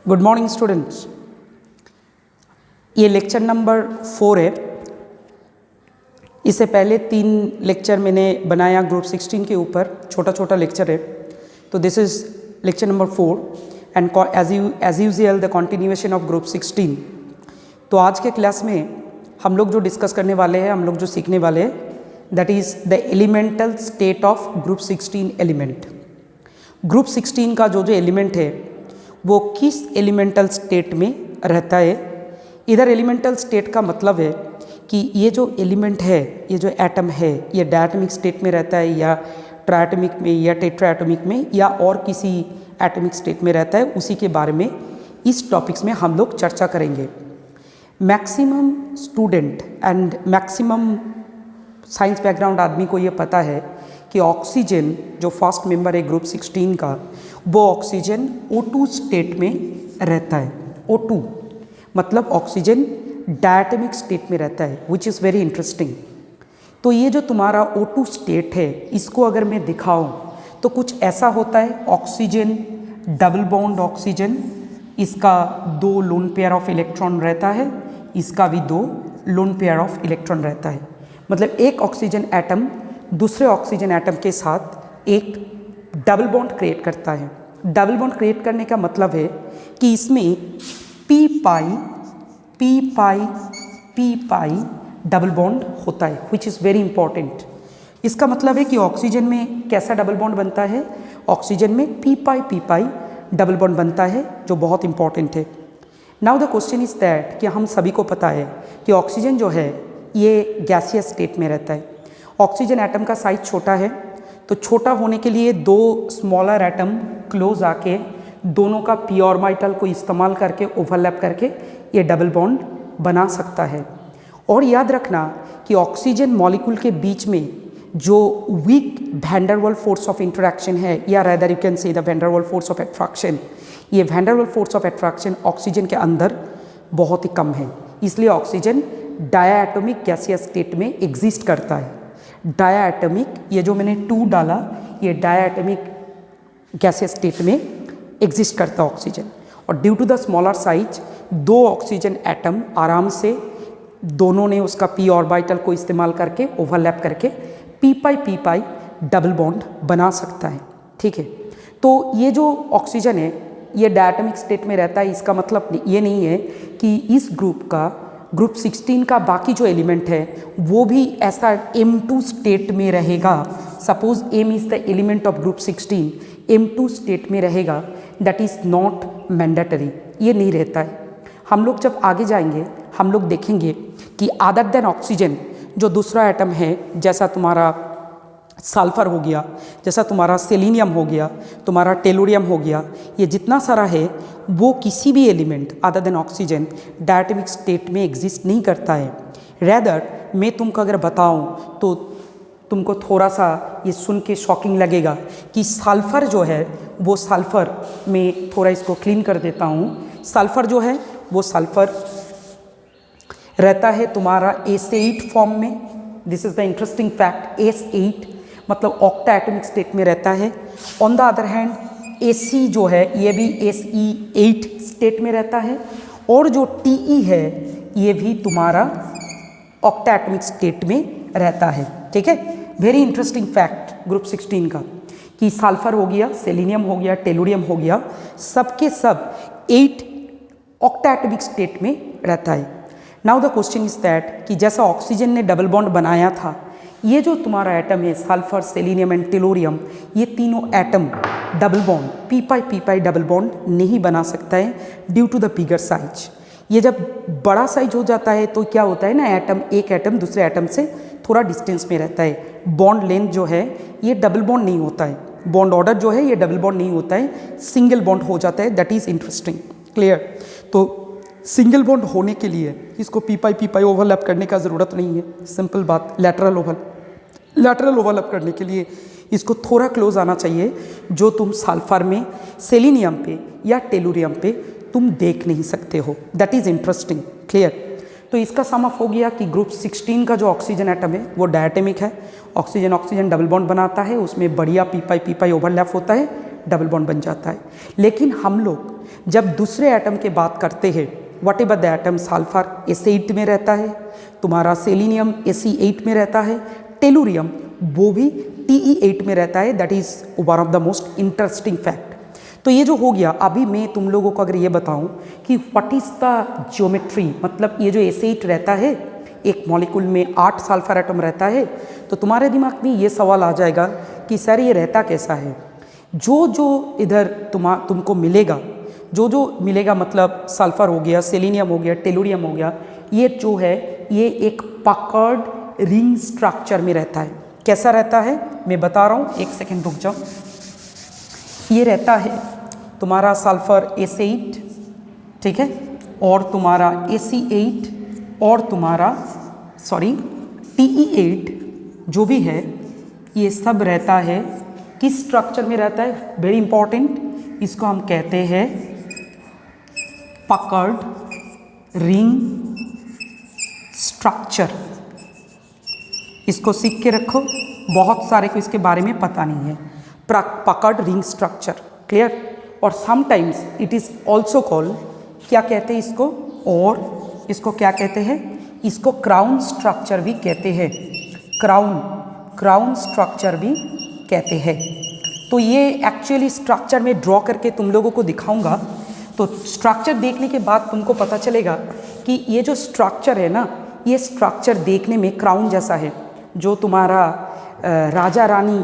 Good morning students. ये lecture number 4 है। इससे पहले 3 लेक्चर मैंने बनाया ग्रुप 16 के ऊपर, छोटा छोटा लेक्चर है। तो this is lecture number 4 and as usual the continuation of group 16। तो आज के क्लास में हम लोग जो डिस्कस करने वाले हैं, हम लोग जो सीखने वाले हैं, that is the elemental state of group 16 element. Group 16 का जो एलिमेंट है वो किस एलिमेंटल स्टेट में रहता है। इधर एलिमेंटल स्टेट का मतलब है कि ये जो एलिमेंट है, ये जो एटम है, ये डायटोमिक स्टेट में रहता है या ट्रायटोमिक में या टेट्राएटोमिक में या और किसी एटॉमिक स्टेट में रहता है, उसी के बारे में इस टॉपिक्स में हम लोग चर्चा करेंगे। Maximum student and maximum science background आदमी को ये पता है कि ऑक्सीजन जो फर्स्ट मेंबर है ग्रुप 16 का, वो ऑक्सीजन O2 स्टेट में रहता है। O2 मतलब ऑक्सीजन डायटोमिक स्टेट में रहता है, विच इज़ वेरी इंटरेस्टिंग। तो ये जो तुम्हारा O2 स्टेट है, इसको अगर मैं दिखाऊं तो कुछ ऐसा होता है। ऑक्सीजन डबल बॉन्ड ऑक्सीजन, इसका 2 लोन पेयर ऑफ इलेक्ट्रॉन रहता है, इसका भी 2 लोन पेयर ऑफ इलेक्ट्रॉन रहता है। मतलब एक ऑक्सीजन एटम दूसरे ऑक्सीजन एटम के साथ एक डबल बॉन्ड क्रिएट करता है। डबल बॉन्ड क्रिएट करने का मतलब है कि इसमें पी पाई डबल बॉन्ड होता है, विच इज़ वेरी इंपॉर्टेंट। इसका मतलब है कि ऑक्सीजन में कैसा डबल बॉन्ड बनता है, ऑक्सीजन में पी पाई डबल बॉन्ड बनता है, जो बहुत इंपॉर्टेंट है। Now the question is that कि हम सभी को पता है कि ऑक्सीजन जो है ये गैसियस स्टेट में रहता है। ऑक्सीजन एटम का साइज छोटा है, तो छोटा होने के लिए 2 स्मॉलर एटम क्लोज आके दोनों का पी ऑर्बिटल को इस्तेमाल करके ओवरलैप करके ये डबल बॉन्ड बना सकता है। और याद रखना कि ऑक्सीजन मॉलिक्यूल के बीच में जो weak van der Waals force of interaction है, या rather you can say the van der Waals force of attraction, ये van der Waals force of attraction oxygen के अंदर बहुत ही कम है। इसलिए ऑक्सीजन डायटोमिक गैसियस स्टेट में एग्जिस्ट करता है। डायटोमिक, ये जो मैंने 2 डाला, ये डायटोमिक गैसियस स्टेट में एग्जिस्ट करता है ऑक्सीजन। और due to the smaller size 2 oxygen atom आराम से दोनों ने उसका पी ऑर्बिटल को इस्तेमाल करके ओवरलैप करके पी पाई डबल बॉन्ड बना सकता है। ठीक है, तो ये जो ऑक्सीजन है ये डायटोमिक स्टेट में रहता है। इसका मतलब ये नहीं है कि इस ग्रुप 16 का बाकी जो एलिमेंट है वो भी ऐसा M2 स्टेट में रहेगा। Suppose M is the element of group 16, M2 state में रहेगा, दैट इज़ नॉट मैंडेटरी, ये नहीं रहता है। हम लोग जब आगे जाएंगे हम लोग देखेंगे कि अदर देन ऑक्सीजन जो दूसरा एटम है, जैसा तुम्हारा सल्फर हो गया, जैसा तुम्हारा सेलेनियम हो गया, तुम्हारा टेलुरियम हो गया, ये जितना सारा है वो किसी भी element other than oxygen diatomic state में एग्जिस्ट नहीं करता है। रेदर मैं तुमको अगर बताऊं तो तुमको थोड़ा सा ये सुन के शॉकिंग लगेगा कि सल्फ़र जो है वो सल्फ़र में थोड़ा इसको क्लीन कर देता हूँ। सल्फ़र जो है वो सल्फ़र रहता है तुम्हारा S8 फॉर्म में। This is the interesting fact, S8 मतलब ऑक्टा एटॉमिक स्टेट में रहता है। On the other hand Ac जो है ये भी Se8 स्टेट में रहता है, और जो Te है ये भी तुम्हारा ऑक्टा एटॉमिक स्टेट में रहता है। ठीक है, वेरी इंटरेस्टिंग फैक्ट ग्रुप 16 का कि सल्फर हो गया, सेलेनियम हो गया, टेलुरियम हो गया, सबके सब 8 ऑक्टा एटॉमिक स्टेट में रहता है। Now the question is that कि जैसा ऑक्सीजन ने डबल बॉन्ड बनाया था, ये जो तुम्हारा एटम है सल्फर, सेलेनियम एंड टेलुरियम, ये तीनों atom double bond p pi double bond नहीं बना सकता है due to the bigger size. ये जब बड़ा साइज हो जाता है तो क्या होता है ना, एक एटम दूसरे एटम से थोड़ा डिस्टेंस में रहता है। बॉन्ड लेंथ जो है ये डबल बॉन्ड नहीं होता है, बॉन्ड ऑर्डर जो है ये डबल बॉन्ड नहीं होता है, सिंगल बॉन्ड हो जाता है। That is interesting, clear. तो सिंगल बॉन्ड होने के लिए इसको पी पाई ओवरलैप करने का ज़रूरत नहीं है, सिंपल बात। लैटरल ओवरलैप करने के लिए इसको थोड़ा क्लोज आना चाहिए, जो तुम सल्फर में, सेलेनियम पे या टेलुरियम पे तुम देख नहीं सकते हो। That is interesting, clear. तो इसका सम अप हो गया कि ग्रुप 16 का जो ऑक्सीजन एटम है वो डायटोमिक है। ऑक्सीजन डबल बॉन्ड बनाता है, उसमें बढ़िया पी पाई ओवरलैप होता है, डबल बॉन्ड बन जाता है। लेकिन हम लोग जब दूसरे एटम की बात करते हैं, what ever the atom, sulphur Sa8 में रहता है, तुम्हारा सेलिनियम Fe8 में रहता है, टेलुरियम वो भी Te8 में रहता है। That is one of the most interesting fact. तो ये जो हो गया, अभी मैं तुम लोगों को अगर ये बताऊं कि व्हाट इज़ द ज्योमेट्री, मतलब ये जो Sa8 रहता है, एक मॉलिक्यूल में 8 सल्फर एटम रहता है, तो तुम्हारे दिमाग में ये सवाल आ जाएगा कि सर ये रहता कैसा है। जो जो इधर तुमको मिलेगा, जो जो मिलेगा, मतलब सल्फर हो गया, सेलिनियम हो गया, टेलुरियम हो गया, ये जो है ये एक पकर्ड रिंग स्ट्रक्चर में रहता है। कैसा रहता है मैं बता रहा हूँ, एक सेकेंड रुक जाओ। ये रहता है तुम्हारा सल्फर Sa8, ठीक है, और तुम्हारा Ac8 और तुम्हारा Te8 जो भी है, ये सब रहता है किस स्ट्रक्चर में रहता है, वेरी इंपॉर्टेंट, इसको हम कहते हैं पकर्ड रिंग स्ट्रक्चर। इसको सीख के रखो, बहुत सारे को इसके बारे में पता नहीं है। Puckered ring structure, clear. और sometimes it is also called, क्या कहते हैं इसको, और इसको क्या कहते हैं, इसको क्राउन स्ट्रक्चर भी कहते हैं, क्राउन स्ट्रक्चर भी कहते हैं। तो ये एक्चुअली स्ट्रक्चर में ड्रॉ करके तुम लोगों को दिखाऊंगा। तो स्ट्रक्चर देखने के बाद तुमको पता चलेगा कि ये जो स्ट्रक्चर है ना, ये स्ट्रक्चर देखने में क्राउन जैसा है, जो तुम्हारा राजा रानी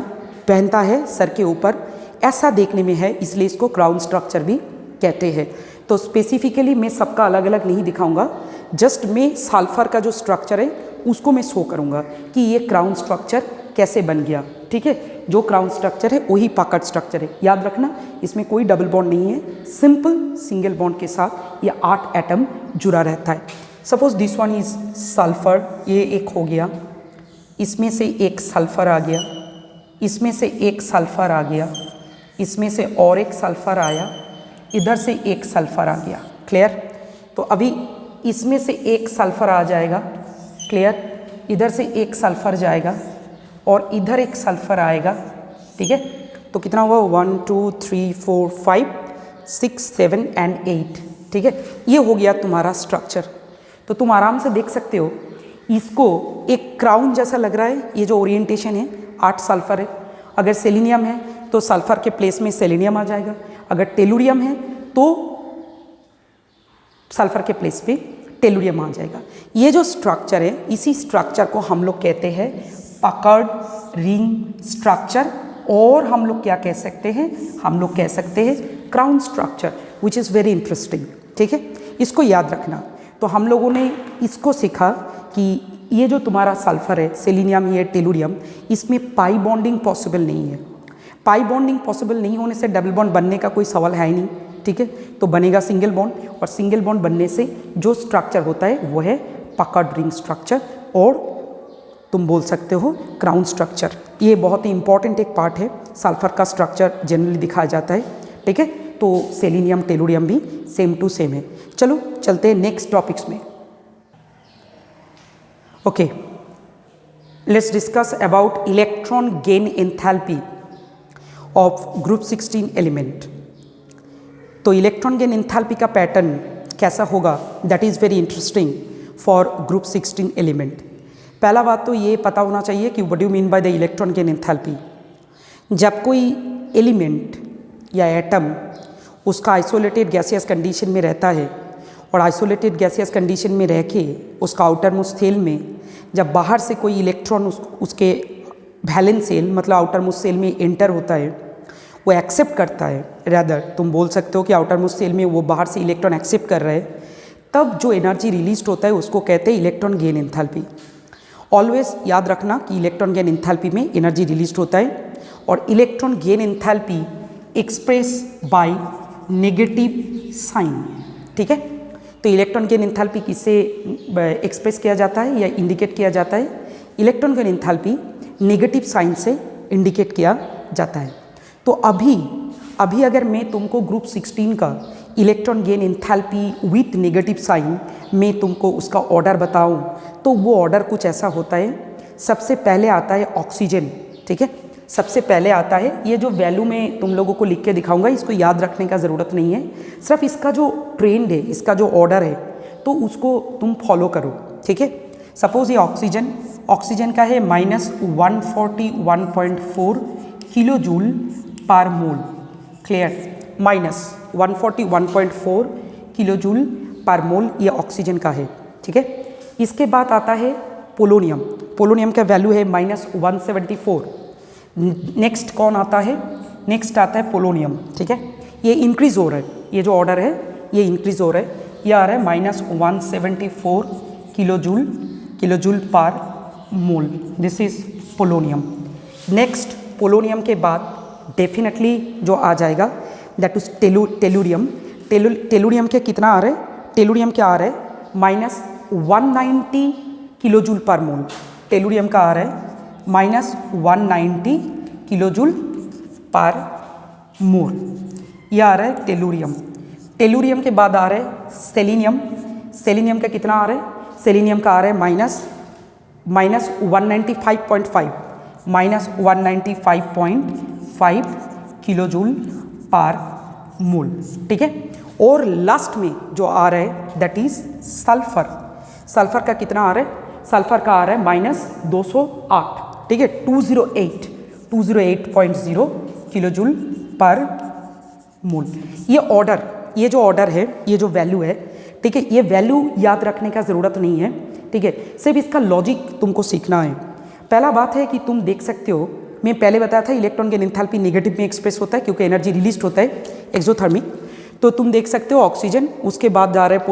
पहनता है सर के ऊपर, ऐसा देखने में है, इसलिए इसको क्राउन स्ट्रक्चर भी कहते हैं। तो स्पेसिफिकली मैं सबका अलग अलग नहीं दिखाऊंगा, जस्ट मैं सल्फर का जो स्ट्रक्चर है उसको मैं शो करूंगा कि ये क्राउन स्ट्रक्चर कैसे बन गया, ठीक है। जो क्राउन स्ट्रक्चर है वही पकड़ स्ट्रक्चर है, याद रखना, इसमें कोई डबल बॉन्ड नहीं है, सिंपल सिंगल बॉन्ड के साथ ये 8 एटम जुड़ा रहता है। Suppose this one is sulphur, ये एक हो गया, इसमें से एक सल्फर आ गया, इसमें से एक सल्फर आ गया, इसमें से और एक सल्फर आया, इधर से एक सल्फर आ गया, क्लियर। तो अभी इसमें से एक सल्फर आ जाएगा, क्लियर, इधर से एक सल्फर जाएगा और इधर एक सल्फर आएगा, ठीक है। तो कितना हुआ, 1 2 3 4 5 6 7 एंड 8, ठीक है। ये हो गया तुम्हारा स्ट्रक्चर। तो तुम आराम से देख सकते हो, इसको एक क्राउन जैसा लग रहा है, ये जो ओरिएंटेशन है, 8 सल्फर है। अगर सेलिनियम है तो सल्फर के प्लेस में सेलिनियम आ जाएगा, अगर टेलुरियम है तो सल्फर के प्लेस पे टेलुरियम आ जाएगा। ये जो स्ट्रक्चर है, इसी स्ट्रक्चर को हम लोग कहते हैं पकर्ड रिंग स्ट्रक्चर, और हम लोग क्या कह सकते हैं, हम लोग कह सकते हैं crown structure, which is very interesting, ठीक है। इसको याद रखना। तो हम लोगों ने इसको सीखा कि ये जो तुम्हारा सल्फर है, सेलिनियम, ये टेलुरियम, इसमें पाई बॉन्डिंग पॉसिबल नहीं है। पाई बॉन्डिंग पॉसिबल नहीं होने से डबल बॉन्ड बनने का कोई सवाल है ही नहीं, ठीक है। तो बनेगा सिंगल बॉन्ड, और सिंगल बॉन्ड बनने से जो स्ट्रक्चर होता है वो है पकर्ड रिंग स्ट्रक्चर, और तुम बोल सकते हो क्राउन स्ट्रक्चर। ये बहुत ही इंपॉर्टेंट एक पार्ट है, सल्फर का स्ट्रक्चर जनरली दिखाया जाता है, ठीक है। तो सेलिनियम टेलुरियम भी सेम टू सेम है। चलो चलते हैं नेक्स्ट टॉपिक्स में। Okay, let's discuss about electron gain enthalpy of group 16 element. तो इलेक्ट्रॉन गेन एंथैल्पी का पैटर्न कैसा होगा, that is very interesting for group 16 element. पहला बात तो ये पता होना चाहिए कि what do you mean by the electron gain enthalpy. जब कोई एलिमेंट या एटम उसका आइसोलेटेड गैसियस कंडीशन में रहता है, और आइसोलेटेड गैसियस कंडीशन में रह के उसका आउटर मोस्ट सेल में जब बाहर से कोई इलेक्ट्रॉन उसके वैलेंस सेल, मतलब आउटर मोस्ट सेल में एंटर होता है, वो एक्सेप्ट करता है, रैदर तुम बोल सकते हो कि आउटर मोस्ट सेल में वो बाहर से इलेक्ट्रॉन एक्सेप्ट कर रहे हैं, तब जो एनर्जी रिलीज होता है उसको कहते हैं इलेक्ट्रॉन गेन एंथैल्पी। ऑलवेज याद रखना कि इलेक्ट्रॉन गेन एंथैल्पी में एनर्जी रिलीज होता है, और electron gain enthalpy express by negative sign, ठीक है। तो इलेक्ट्रॉन गेन एंथैल्पी किससे एक्सप्रेस किया जाता है या इंडिकेट किया जाता है, electron gain enthalpy negative sign से इंडिकेट किया जाता है। तो अभी अगर मैं तुमको ग्रुप 16 का electron gain enthalpy with negative sign में तुमको उसका ऑर्डर बताऊं, तो वो ऑर्डर कुछ ऐसा होता है। सबसे पहले आता है ऑक्सीजन, ठीक है। सबसे पहले आता है ये जो वैल्यू मैं तुम लोगों को लिख के दिखाऊंगा, इसको याद रखने का ज़रूरत नहीं है, सिर्फ इसका जो ट्रेंड है, इसका जो ऑर्डर है तो उसको तुम फॉलो करो, ठीक है। सपोज ये ऑक्सीजन का है -141.4 किलो जूल पर मोल, क्लियर, -141.4 किलो जूल पर मोल ये ऑक्सीजन का है, ठीक है। इसके बाद आता है पोलोनियम का वैल्यू है -174। नेक्स्ट कौन आता है, नेक्स्ट आता है पोलोनियम, ठीक है। ये इंक्रीज हो रहा है, ये जो ऑर्डर है ये इंक्रीज हो रहा है, ये आ रहा है -174 किलो जूल पर मोल, this is polonium. Next polonium के बाद डेफिनेटली जो आ जाएगा दैट इज टेलुरियम के कितना आ रहा है, टेलुरियम क्या आ रहा है -190 किलो जूल पर मोल, टेलुरियम का आ रहा है -190 किलो जूल पर मोल, यह आ रहा है टेलुरियम के बाद आ रहा है सेलेनियम का कितना आ रहा है, सेलेनियम का आ रहा है -195.5 किलो जूल पर मोल, ठीक है। और लास्ट में जो आ रहा है दैट इज सल्फर का कितना आ रहा है, सल्फर का आ रहा है -208, ठीक है, 208.0 किलो जूल पर मोल। ये जो ऑर्डर है, ये जो वैल्यू है, ठीक है, ये वैल्यू याद रखने का ज़रूरत नहीं है, ठीक है, सिर्फ इसका लॉजिक तुमको सीखना है। पहला बात है कि तुम देख सकते हो, मैं पहले बताया था इलेक्ट्रॉन गेन एंथैल्पी नेगेटिव में एक्सप्रेस होता है क्योंकि एनर्जी रिलीज होता है एक्सोथर्मिक। तो तुम देख सकते हो ऑक्सीजन, उसके बाद जा रहा है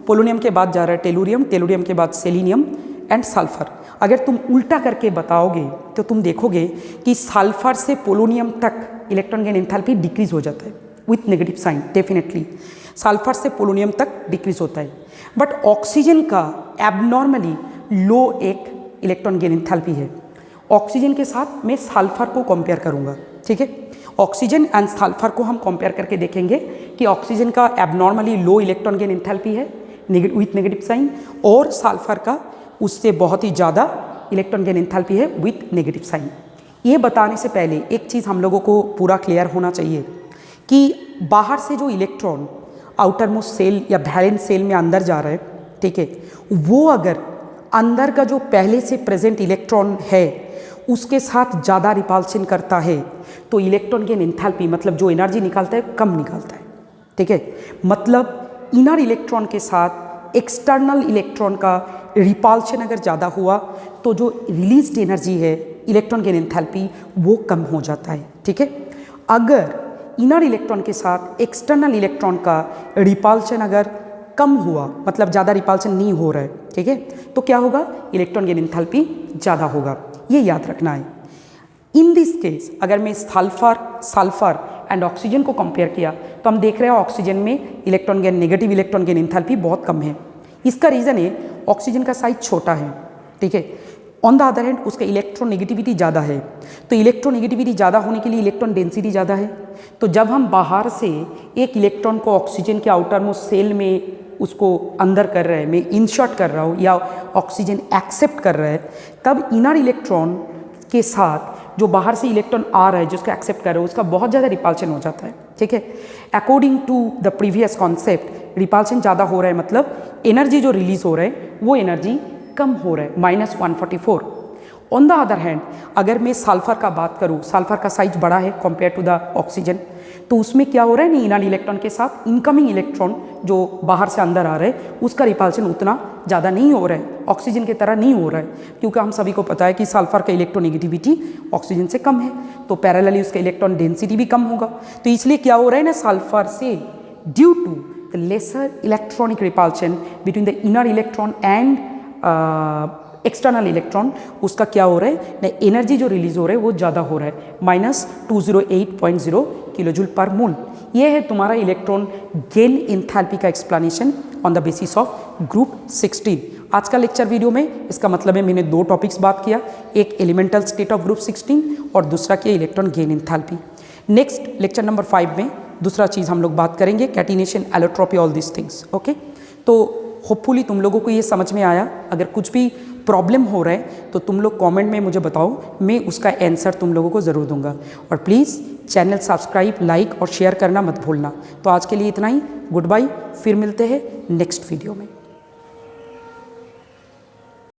पोलोनियम के बाद जा रहा है टेलुरियम के बाद सेलेनियम एंड सल्फर। अगर तुम उल्टा करके बताओगे तो तुम देखोगे कि सल्फर से पोलोनियम तक इलेक्ट्रॉन गेन एंथैल्पी डिक्रीज हो जाता है with negative sign, definitely sulphur से पोलोनियम तक डिक्रीज होता है। बट ऑक्सीजन का एबनॉर्मली लो एक इलेक्ट्रॉन गेन एंथैल्पी है। ऑक्सीजन के साथ मैं सल्फर को कंपेयर करूंगा, ठीक है, ऑक्सीजन एंड सल्फर को हम कंपेयर करके देखेंगे कि ऑक्सीजन का abnormally low electron gain enthalpy है विथ नेगेटिव साइन, और सल्फर का उससे बहुत ही ज़्यादा इलेक्ट्रॉन गेन एंथैल्पी है विथ नेगेटिव साइन। ये बताने से पहले एक चीज़ हम लोगों को पूरा क्लियर होना चाहिए कि बाहर से जो इलेक्ट्रॉन आउटर मोस्ट सेल या वैलेंस सेल में अंदर जा रहा है, ठीक है, वो अगर अंदर का जो पहले से प्रेजेंट इलेक्ट्रॉन है उसके साथ ज़्यादा रिपल्शन करता है तो इलेक्ट्रॉन गेन एंथैल्पी मतलब जो एनर्जी निकालता है कम निकालता है, ठीक है। मतलब इनर इलेक्ट्रॉन के साथ एक्सटर्नल इलेक्ट्रॉन का रिपल्शन अगर ज़्यादा हुआ तो जो रिलीज्ड एनर्जी है इलेक्ट्रॉन गेन एंथैल्पी वो कम हो जाता है, ठीक है। अगर इनर इलेक्ट्रॉन के साथ एक्सटर्नल इलेक्ट्रॉन का रिपल्शन अगर कम हुआ मतलब ज़्यादा रिपल्शन नहीं हो रहा है, ठीक है, तो क्या होगा, इलेक्ट्रॉन गेन एंथैल्पी ज़्यादा होगा, ये याद रखना है। इन दिस केस अगर मैं सल्फर एंड ऑक्सीजन को कंपेयर किया तो हम देख रहे हैं ऑक्सीजन में नेगेटिव इलेक्ट्रॉन गेन एंथैल्पी बहुत कम है। इसका रीज़न है ऑक्सीजन का साइज छोटा है, ठीक है, ऑन द अदर हैंड उसका इलेक्ट्रॉन नेगेटिविटी ज़्यादा है। तो इलेक्ट्रॉन नेगेटिविटी ज़्यादा होने के लिए इलेक्ट्रॉन डेंसिटी ज़्यादा है। तो जब हम बाहर से एक इलेक्ट्रॉन को ऑक्सीजन के आउटर मोस्ट सेल में उसको अंदर कर रहे हैं, मैं इंसर्ट कर रहा हूँ या ऑक्सीजन एक्सेप्ट कर रहा है, तब इनर इलेक्ट्रॉन के साथ जो बाहर से इलेक्ट्रॉन आ रहा है जिसको एक्सेप्ट कर रहे हो उसका बहुत ज़्यादा रिपल्शन हो जाता है, ठीक है। According to the previous concept repulsion ज़्यादा हो रहा है मतलब एनर्जी जो रिलीज हो रहा है वो एनर्जी कम हो रहा है, -144। ऑन द अदर हैंड अगर मैं सल्फर का बात करूँ, सल्फर का साइज बड़ा है कंपेयर टू द ऑक्सीजन, तो उसमें क्या हो रहा है, इनर इलेक्ट्रॉन के साथ इनकमिंग इलेक्ट्रॉन जो बाहर से अंदर आ रहे हैं उसका रिपल्शन उतना ज़्यादा नहीं हो रहा है, ऑक्सीजन की तरह नहीं हो रहा है, क्योंकि हम सभी को पता है कि सल्फर का इलेक्ट्रोनेगेटिविटी ऑक्सीजन से कम है, तो पैरेलली उसका इलेक्ट्रॉन डेंसिटी भी कम होगा। तो इसलिए क्या हो रहा है ना, सल्फर से due to the lesser electronic repulsion between the inner electron and external electron, उसका क्या हो रहा है ना, एनर्जी जो रिलीज हो रहा है वो ज़्यादा हो रहा है, -208.0 किलो जूल पर मोल। ये है तुम्हारा इलेक्ट्रॉन गेन एंथैल्पी का explanation on the basis of group 16। आज का लेक्चर वीडियो में इसका मतलब है मैंने दो टॉपिक्स बात किया, एक एलिमेंटल स्टेट ऑफ ग्रुप 16 और दूसरा किया electron gain enthalpy. Next lecture number 5 में दूसरा चीज़ हम लोग बात करेंगे catenation, allotropy, all this things, okay. तो होपफुली तुम लोगों को ये समझ में आया। अगर कुछ भी प्रॉब्लम हो रहा है तो तुम लोग कमेंट में मुझे बताओ, मैं उसका आंसर तुम लोगों को ज़रूर दूंगा। और प्लीज़ चैनल सब्सक्राइब, लाइक और शेयर करना मत भूलना। तो आज के लिए इतना ही, गुड बाय, फिर मिलते हैं नेक्स्ट वीडियो में।